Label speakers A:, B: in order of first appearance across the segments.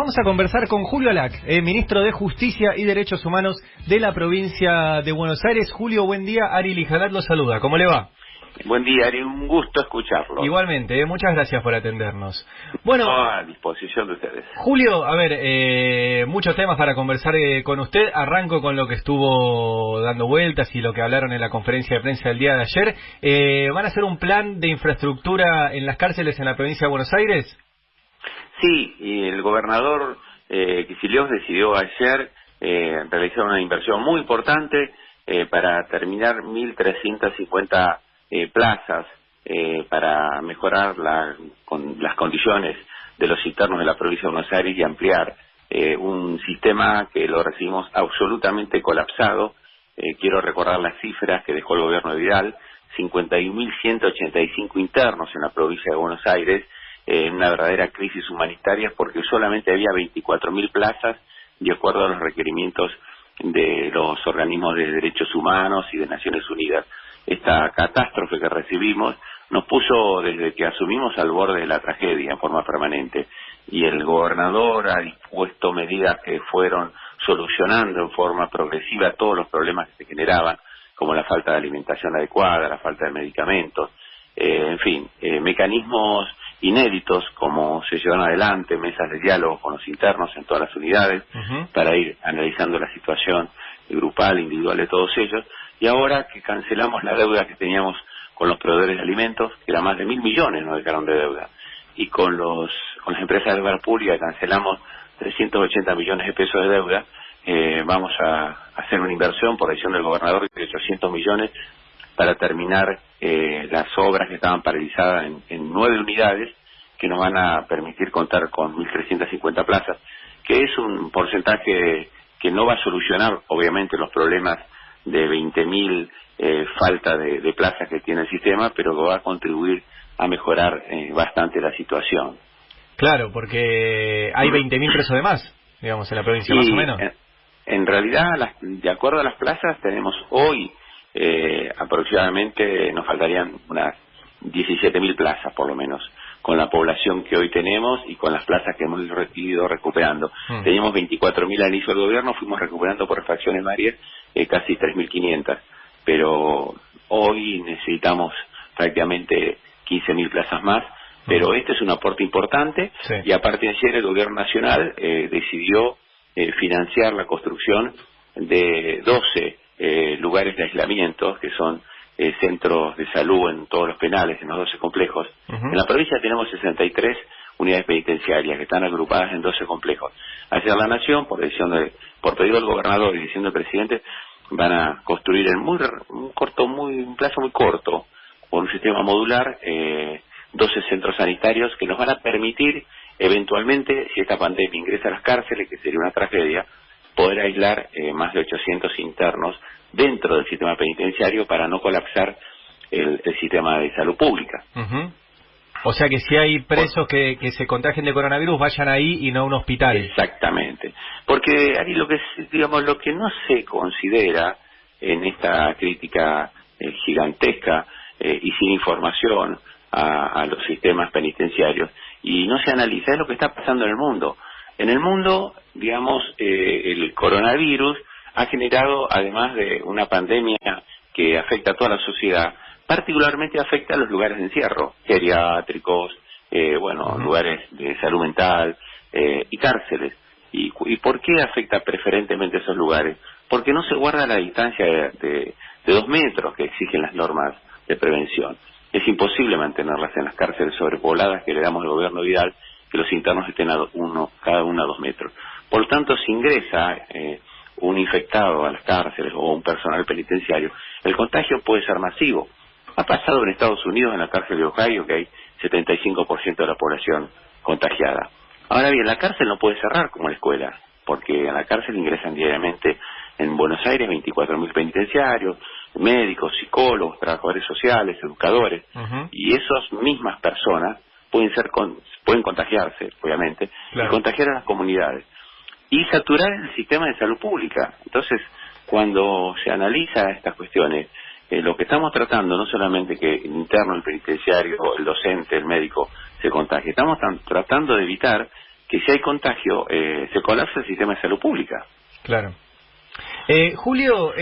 A: Vamos a conversar con Julio Alac, ministro de Justicia y Derechos Humanos de la provincia de Buenos Aires. Julio, buen día. Ari Lijalat lo saluda. ¿Cómo le va?
B: Buen día, Ari. Un gusto escucharlo.
A: Igualmente, muchas gracias por atendernos. Bueno,
B: a disposición de ustedes.
A: Julio, a ver, muchos temas para conversar con usted. Arranco con lo que estuvo dando vueltas y lo que hablaron en la conferencia de prensa del día de ayer. ¿Van a hacer un plan de infraestructura en las cárceles en la provincia de Buenos Aires?
B: Sí, y el gobernador Kicillof decidió ayer realizar una inversión muy importante para terminar 1.350 plazas para mejorar las condiciones de los internos de la provincia de Buenos Aires y ampliar un sistema que lo recibimos absolutamente colapsado. Quiero recordar las cifras que dejó el gobierno de Vidal: 51.185 internos en la provincia de Buenos Aires, en una verdadera crisis humanitaria, porque solamente había 24.000 plazas de acuerdo a los requerimientos de los organismos de derechos humanos y de Naciones Unidas. Esta catástrofe que recibimos nos puso, desde que asumimos, al borde de la tragedia en forma permanente, y el gobernador ha dispuesto medidas que fueron solucionando en forma progresiva todos los problemas que se generaban, como la falta de alimentación adecuada, la falta de medicamentos, en fin, mecanismos inéditos, como se llevan adelante mesas de diálogo con los internos en todas las unidades, para ir analizando la situación grupal, individual de todos ellos. Y ahora que cancelamos la deuda que teníamos con los proveedores de alimentos, que era más de 1.000 millones nos dejaron de deuda, y con las empresas de obra pública cancelamos 380 millones de pesos de deuda, vamos a hacer una inversión por decisión del gobernador de 800 millones para terminar las obras que estaban paralizadas en 9 unidades, que nos van a permitir contar con 1.350 plazas, que es un porcentaje que no va a solucionar, obviamente, los problemas de 20.000 falta de plazas que tiene el sistema, pero que va a contribuir a mejorar bastante la situación.
A: Claro, porque hay 20.000 presos de más, digamos, en la provincia, más o menos.
B: En realidad, de acuerdo a las plazas, tenemos hoy aproximadamente, nos faltarían unas 17.000 plazas por lo menos, con la población que hoy tenemos y con las plazas que hemos ido recuperando. Teníamos 24.000 al inicio del gobierno, fuimos recuperando por fracciones varias casi 3.500, pero hoy necesitamos prácticamente 15.000 plazas más, pero este es un aporte importante. Sí. Y aparte, ayer el gobierno nacional decidió financiar la construcción de 12 lugares de aislamiento, que son centros de salud en todos los penales, en los 12 complejos. En la provincia tenemos 63 unidades penitenciarias que están agrupadas en 12 complejos. Ayer la Nación, por pedido del gobernador y decisión del presidente, van a construir en un plazo muy corto, con un sistema modular, 12 centros sanitarios que nos van a permitir, eventualmente, si esta pandemia ingresa a las cárceles, que sería una tragedia, poder aislar más de 800 internos dentro del sistema penitenciario para no colapsar el sistema de salud pública.
A: O sea que si hay presos que se contagien de coronavirus, vayan ahí y no a un hospital.
B: Exactamente. Porque, Ari, lo que no se considera en esta crítica gigantesca y sin información a los sistemas penitenciarios, y no se analiza, es lo que está pasando en el mundo. En el mundo, digamos, el coronavirus ha generado, además de una pandemia que afecta a toda la sociedad, particularmente afecta a los lugares de encierro, geriátricos, lugares de salud mental y cárceles. ¿Y por qué afecta preferentemente a esos lugares? Porque no se guarda la distancia de 2 metros que exigen las normas de prevención. Es imposible mantenerlas en las cárceles sobrepobladas que le damos al gobierno Vidal, que los internos estén cada uno a 2 metros. Por lo tanto, si ingresa un infectado a las cárceles o un personal penitenciario, el contagio puede ser masivo. Ha pasado en Estados Unidos, en la cárcel de Ohio, que hay 75% de la población contagiada. Ahora bien, la cárcel no puede cerrar como la escuela, porque en la cárcel ingresan diariamente en Buenos Aires 24.000 penitenciarios, médicos, psicólogos, trabajadores sociales, educadores, y esas mismas personas pueden contagiarse, obviamente, y contagiar a las comunidades y saturar el sistema de salud pública. Entonces, cuando se analiza estas cuestiones, lo que estamos tratando no solamente que el interno, el penitenciario, el docente, el médico se contagie, estamos tratando de evitar que si hay contagio se colapsa el sistema de salud pública.
A: Claro. Julio,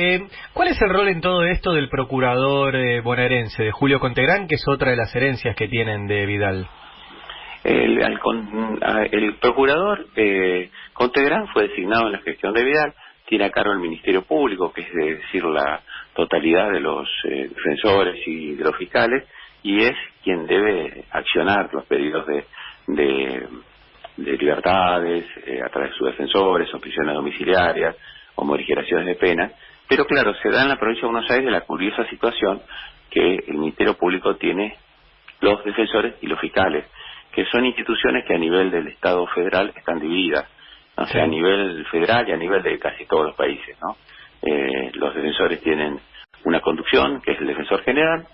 A: ¿cuál es el rol en todo esto del procurador bonaerense, de Julio Contegrán, que es otra de las herencias que tienen de Vidal?
B: El procurador Contegrán fue designado en la gestión de Vidal, tiene a cargo el Ministerio Público, que es decir la totalidad de los defensores y de los fiscales, y es quien debe accionar los pedidos de libertades a través de sus defensores, o prisiones domiciliarias, o morigeraciones de pena. Pero claro, se da en la provincia de Buenos Aires la curiosa situación que el Ministerio Público tiene los defensores y los fiscales, que son instituciones que a nivel del Estado federal están divididas, o sea, a nivel federal y a nivel de casi todos los países, ¿no? Los defensores tienen una conducción, que es el defensor general,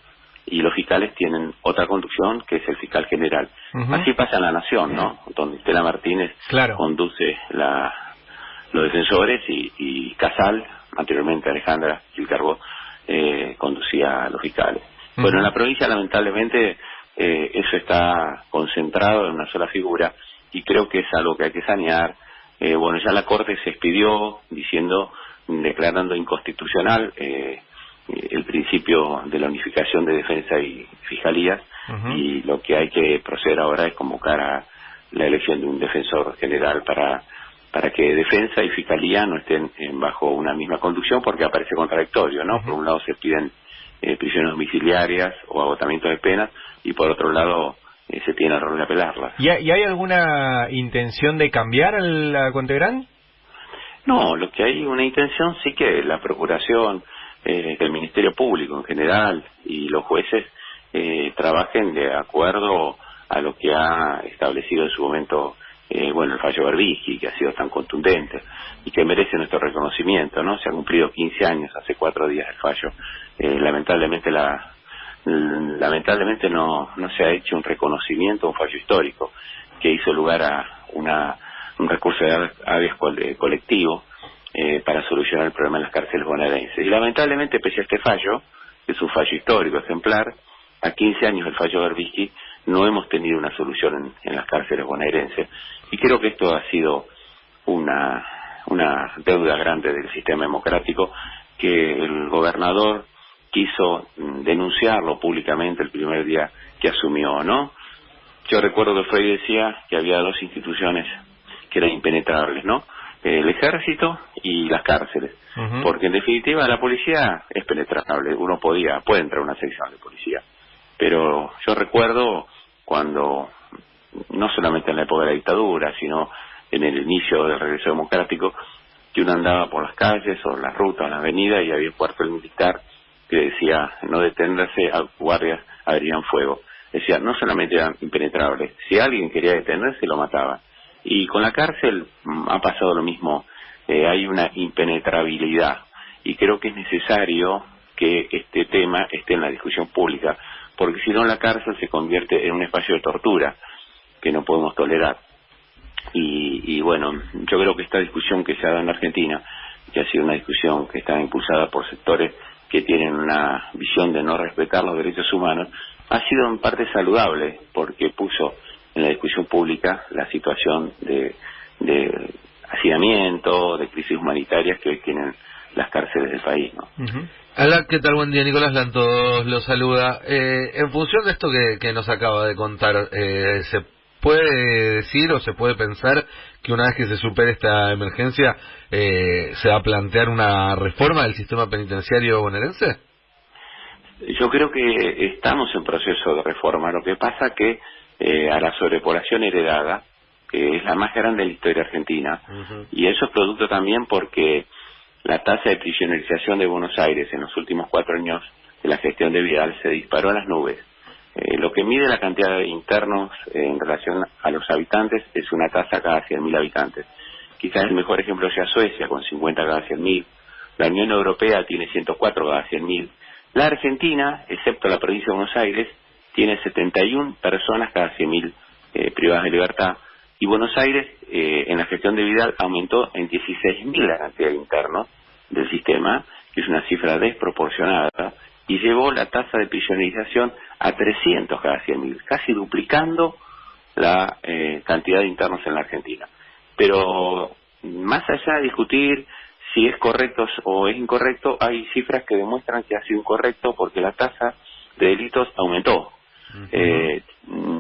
B: y los fiscales tienen otra conducción, que es el fiscal general. Así pasa en la Nación, ¿no? Donde Estela Martínez conduce los defensores y Casal, anteriormente Alejandra Gilcarbo, conducía a los fiscales. Bueno, en la provincia lamentablemente eso está concentrado en una sola figura y creo que es algo que hay que sanear. Bueno, ya la Corte se expidió declarando inconstitucional el principio de la unificación de defensa y fiscalías, y lo que hay que proceder ahora es convocar a la elección de un defensor general para que defensa y fiscalía no estén bajo una misma conducción, porque aparece contradictorio, ¿no? Por un lado se piden prisiones domiciliarias o agotamiento de penas, y por otro lado se tiene el rol de apelarlas. ¿Y
A: hay alguna intención de cambiar a Contegrán?
B: No, lo que hay una intención sí que la Procuración, el Ministerio Público en general y los jueces trabajen de acuerdo a lo que ha establecido en su momento el fallo Berbisky, que ha sido tan contundente y que merece nuestro reconocimiento, ¿no? Se ha cumplido 15 años, hace 4 días el fallo. Lamentablemente no se ha hecho un reconocimiento, un fallo histórico que hizo lugar a un recurso de habeas colectivo para solucionar el problema en las cárceles bonaerenses. Y lamentablemente, pese a este fallo, que es un fallo histórico ejemplar, a 15 años del fallo Berbisky no hemos tenido una solución en las cárceles bonaerenses, y creo que esto ha sido una deuda grande del sistema democrático, que el gobernador quiso denunciarlo públicamente el primer día que asumió, ¿no? Yo recuerdo que Freire decía que había 2 instituciones que eran impenetrables, ¿no? El ejército y las cárceles, porque en definitiva la policía es penetrable, uno puede entrar a una sección de policía, pero yo recuerdo cuando, no solamente en la época de la dictadura, sino en el inicio del regreso democrático, que uno andaba por las calles o las rutas, en la avenida, y había un cuartel militar que decía no detenerse, a guardias abrirían fuego. Decía, no solamente eran impenetrables, si alguien quería detenerse lo mataban. Y con la cárcel ha pasado lo mismo, hay una impenetrabilidad, y creo que es necesario que este tema esté en la discusión pública, porque si no la cárcel se convierte en un espacio de tortura que no podemos tolerar. Y bueno, yo creo que esta discusión que se ha dado en Argentina, que ha sido una discusión que está impulsada por sectores que tienen una visión de no respetar los derechos humanos, ha sido en parte saludable, porque puso en la discusión pública la situación de hacinamiento, de crisis humanitarias que hoy tienen las cárceles del país, ¿no?
C: Hola, ¿qué tal? Buen día, Nicolás Lantos lo saluda. En función de esto que nos acaba de contar, ¿se puede decir o se puede pensar que una vez que se supere esta emergencia se va a plantear una reforma del sistema penitenciario bonaerense?
B: Yo creo que estamos en proceso de reforma. Lo que pasa que a la sobrepoblación heredada, que es la más grande de la historia argentina, y eso es producto también porque la tasa de prisionerización de Buenos Aires en los últimos 4 años de la gestión de Vidal se disparó a las nubes. Lo que mide la cantidad de internos en relación a los habitantes es una tasa cada 100.000 habitantes. Quizás el mejor ejemplo sea Suecia, con 50 cada 100.000. La Unión Europea tiene 104 cada 100.000. La Argentina, excepto la provincia de Buenos Aires, tiene 71 personas cada 100.000 privadas de libertad. Y Buenos Aires, en la gestión de Vidal, aumentó en 16.000 la cantidad de internos del sistema, que es una cifra desproporcionada, y llevó la tasa de prisionerización a 300 cada 100.000, casi duplicando la cantidad de internos en la Argentina. Pero más allá de discutir si es correcto o es incorrecto, hay cifras que demuestran que ha sido incorrecto porque la tasa de delitos aumentó.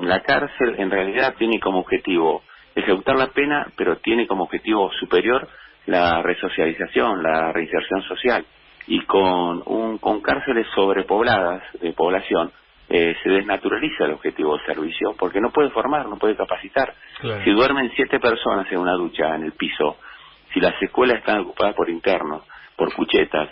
B: La cárcel en realidad tiene como objetivo ejecutar la pena, pero tiene como objetivo superior la resocialización, la reinserción social. Y con cárceles sobrepobladas de población, se desnaturaliza el objetivo del servicio porque no puede formar, no puede capacitar.
A: Claro.
B: Si duermen 7 personas en una ducha en el piso, si las escuelas están ocupadas por internos, por cuchetas,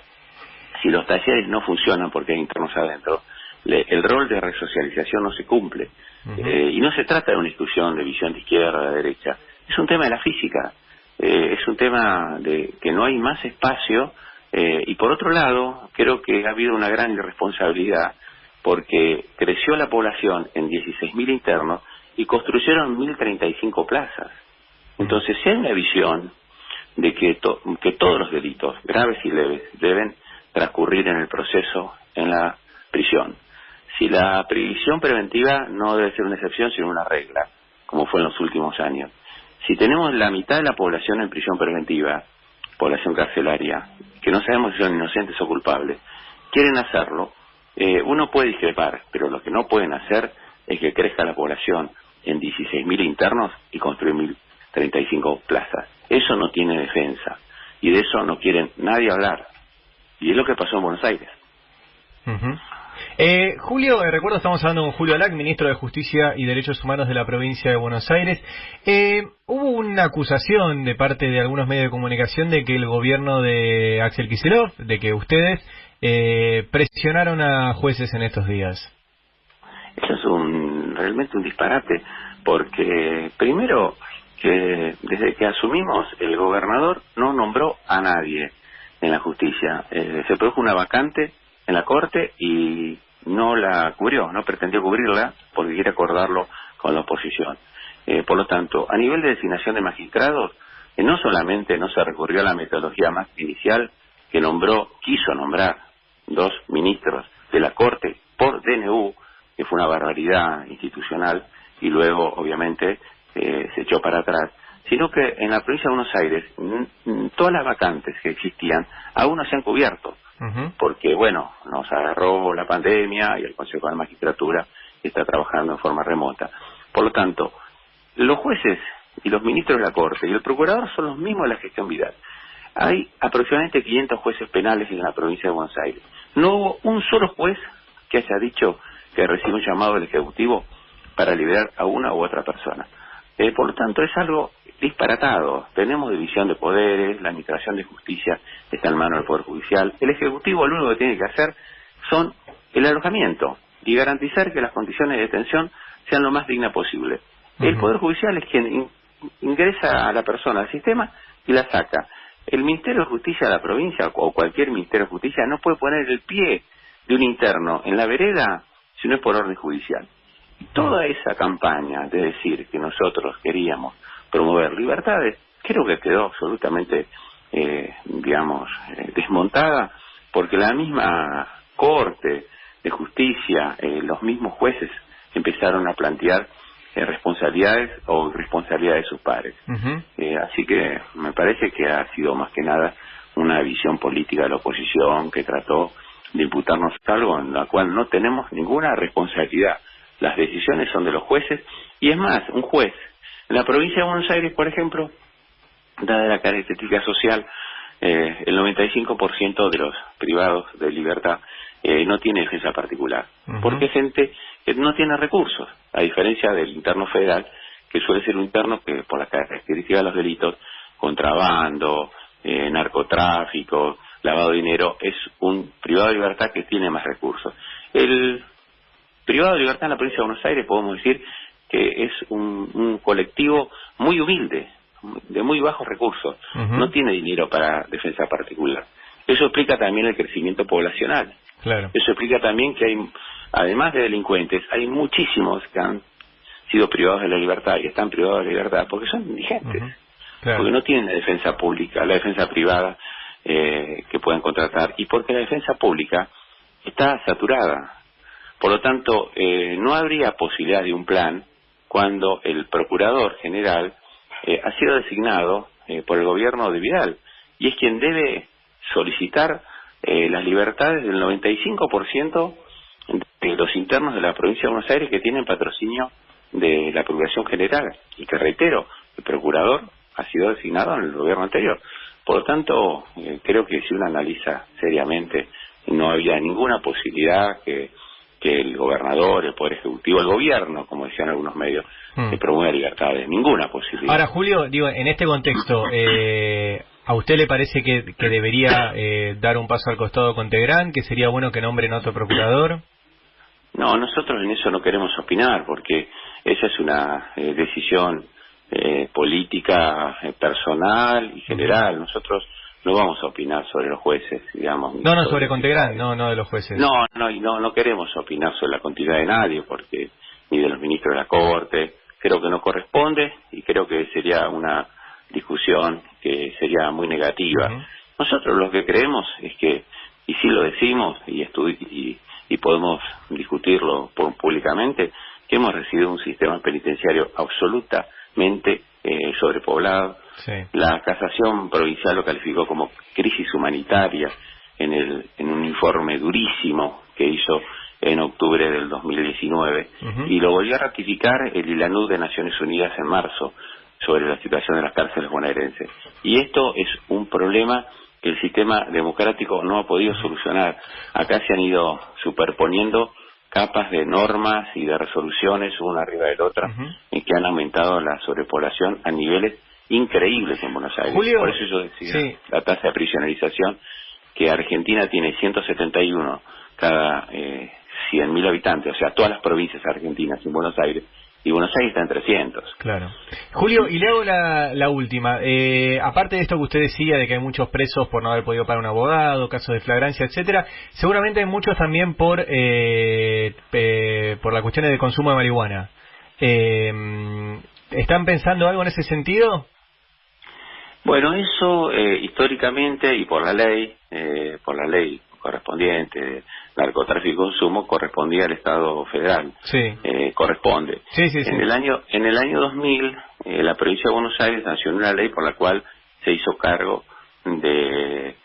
B: si los talleres no funcionan porque hay internos adentro, el rol de resocialización no se cumple. Y no se trata de una discusión de visión de izquierda o de derecha, es un tema de la física, es un tema de que no hay más espacio. Y por otro lado, creo que ha habido una gran irresponsabilidad porque creció la población en 16.000 internos y construyeron 1.035 plazas. Entonces, si hay una visión de que todos los delitos, graves y leves, deben transcurrir en el proceso en la prisión. Si la prisión preventiva no debe ser una excepción, sino una regla, como fue en los últimos años. Si tenemos la mitad de la población en prisión preventiva, población carcelaria, que no sabemos si son inocentes o culpables, quieren hacerlo, uno puede discrepar, pero lo que no pueden hacer es que crezca la población en 16.000 internos y construir 1.035 plazas. Eso no tiene defensa, y de eso no quieren nadie hablar, y es lo que pasó en Buenos Aires.
A: Julio, recuerdo estamos hablando con Julio Alac, ministro de Justicia y Derechos Humanos de la provincia de Buenos Aires. Hubo una acusación de parte de algunos medios de comunicación de que el gobierno de Axel Kicillof, de que ustedes presionaron a jueces en estos días.
B: Eso es realmente un disparate, porque primero, que desde que asumimos, el gobernador no nombró a nadie en la justicia. Se produjo una vacante en la Corte y no la cubrió, no pretendió cubrirla porque quiere acordarlo con la oposición. Por lo tanto, a nivel de designación de magistrados, no solamente no se recurrió a la metodología más inicial que quiso nombrar 2 ministros de la Corte por DNU, que fue una barbaridad institucional, y luego, obviamente, se echó para atrás, sino que en la provincia de Buenos Aires, todas las vacantes que existían, aún no se han cubierto. Porque, bueno, nos agarró la pandemia y el Consejo de la Magistratura está trabajando en forma remota. Por lo tanto, los jueces y los ministros de la Corte y el procurador son los mismos de la gestión Vidal. Hay aproximadamente 500 jueces penales en la provincia de Buenos Aires. No hubo un solo juez que haya dicho que recibe un llamado del Ejecutivo para liberar a una u otra persona. Por lo tanto, es algo disparatado. Tenemos división de poderes, la administración de justicia está en manos del Poder Judicial. El Ejecutivo lo único que tiene que hacer son el alojamiento y garantizar que las condiciones de detención sean lo más dignas posible. El Poder Judicial es quien ingresa a la persona al sistema y la saca. El Ministerio de Justicia de la provincia o cualquier Ministerio de Justicia no puede poner el pie de un interno en la vereda si no es por orden judicial. Toda esa campaña de decir que nosotros queríamos promover libertades, creo que quedó absolutamente, desmontada, porque la misma Corte de Justicia, los mismos jueces empezaron a plantear responsabilidades o irresponsabilidades de sus pares. Así que me parece que ha sido más que nada una visión política de la oposición que trató de imputarnos algo en la cual no tenemos ninguna responsabilidad. Las decisiones son de los jueces, y es más, un juez en la provincia de Buenos Aires, por ejemplo, dada la característica social, el 95% de los privados de libertad no tiene defensa particular, porque es gente que no tiene recursos, a diferencia del interno federal, que suele ser un interno que, por las características de los delitos, contrabando, narcotráfico, lavado de dinero, es un privado de libertad que tiene más recursos. El privado de libertad en la provincia de Buenos Aires podemos decir que es un colectivo muy humilde, de muy bajos recursos, no tiene dinero para defensa particular. Eso explica también el crecimiento poblacional.
A: Claro.
B: Eso explica también que hay, además de delincuentes, hay muchísimos que han sido privados de la libertad y están privados de la libertad porque son indigentes, claro, porque no tienen la defensa pública, la defensa privada que pueden contratar, y porque la defensa pública está saturada. Por lo tanto, no habría posibilidad de un plan cuando el procurador general ha sido designado por el gobierno de Vidal, y es quien debe solicitar las libertades del 95% de los internos de la provincia de Buenos Aires que tienen patrocinio de la Procuración General, y que, reitero, el procurador ha sido designado en el gobierno anterior. Por lo tanto, creo que si uno analiza seriamente, no había ninguna posibilidad que el gobernador, el Poder Ejecutivo, el gobierno, como decían algunos medios, promueva libertades. Ninguna posibilidad.
A: Ahora, Julio, digo, en este contexto, ¿a usted le parece que debería dar un paso al costado con Tegrán, que sería bueno que nombren otro procurador?
B: No, nosotros en eso no queremos opinar, porque esa es una decisión política, personal y general. Nosotros no vamos a opinar sobre los jueces, digamos.
A: No, sobre Contegrán, no de los jueces.
B: No queremos opinar sobre la continuidad de nadie, porque ni de los ministros de la Corte. Creo que no corresponde, y creo que sería una discusión que sería muy negativa. Nosotros lo que creemos es que, y sí lo decimos, y podemos discutirlo públicamente, que hemos recibido un sistema penitenciario absolutamente sobrepoblado.
A: Sí.
B: La Casación Provincial lo calificó como crisis humanitaria en un informe durísimo que hizo en octubre del 2019, y lo volvió a ratificar el ILANUD de Naciones Unidas en marzo sobre la situación de las cárceles bonaerenses. Y esto es un problema que el sistema democrático no ha podido solucionar. Acá se han ido superponiendo capas de normas y de resoluciones una arriba de la otra, en que han aumentado la sobrepoblación a niveles increíbles en Buenos Aires.
A: Julio,
B: por eso yo decía, la tasa de prisionerización, que Argentina tiene 171 cada 100.000 habitantes, o sea, todas las provincias argentinas en Buenos Aires, y Buenos Aires está en 300.
A: Claro. Julio, y le hago la última. Aparte de esto que usted decía, de que hay muchos presos por no haber podido pagar un abogado, casos de flagrancia, etcétera, seguramente hay muchos también por las cuestiones de consumo de marihuana. ¿Están pensando algo en ese sentido?
B: Bueno, eso históricamente y por la ley correspondiente de narcotráfico y consumo correspondía al Estado federal.
A: Sí.
B: Corresponde.
A: Sí.
B: En el año 2000 la provincia de Buenos Aires sancionó una ley por la cual se hizo cargo de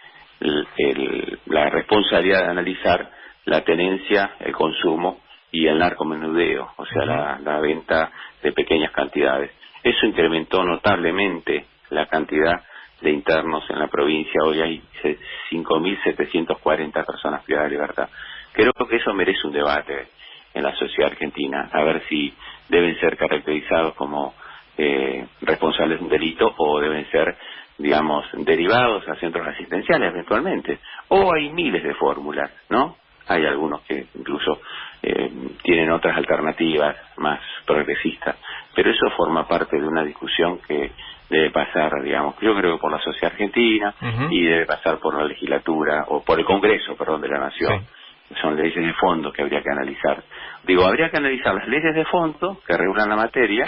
B: la responsabilidad de analizar la tenencia, el consumo y el narcomenudeo, o sea, la venta de pequeñas cantidades. Eso incrementó notablemente la cantidad de internos en la provincia. Hoy hay 5.740 personas privadas de libertad. Creo que eso merece un debate en la sociedad argentina, a ver si deben ser caracterizados como responsables de un delito, o deben ser, digamos, derivados a centros asistenciales eventualmente. O hay miles de fórmulas, ¿no? Hay algunos que incluso tienen otras alternativas más progresistas, pero eso forma parte de una discusión que debe pasar, digamos, yo creo que por la sociedad argentina, y debe pasar por la legislatura, o por el Congreso, perdón, de la Nación. Sí. Son leyes de fondo que habría que analizar. Habría que analizar las leyes de fondo que regulan la materia,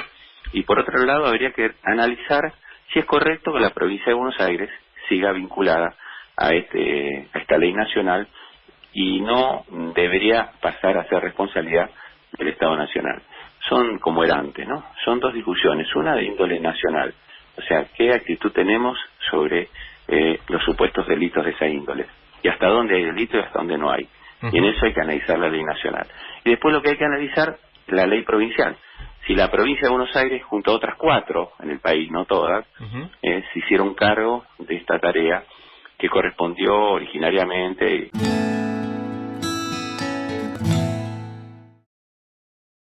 B: y por otro lado habría que analizar si es correcto que la provincia de Buenos Aires siga vinculada a esta ley nacional, y no debería pasar a ser responsabilidad del Estado Nacional. Son como era antes, ¿no? Son dos discusiones, una de índole nacional, o sea, qué actitud tenemos sobre los supuestos delitos de esa índole, y hasta dónde hay delito y hasta dónde no hay. Y en eso hay que analizar la ley nacional. Y después lo que hay que analizar, la ley provincial. Si la provincia de Buenos Aires, junto a otras 4 en el país, no todas, se hicieron cargo de esta tarea que correspondió originariamente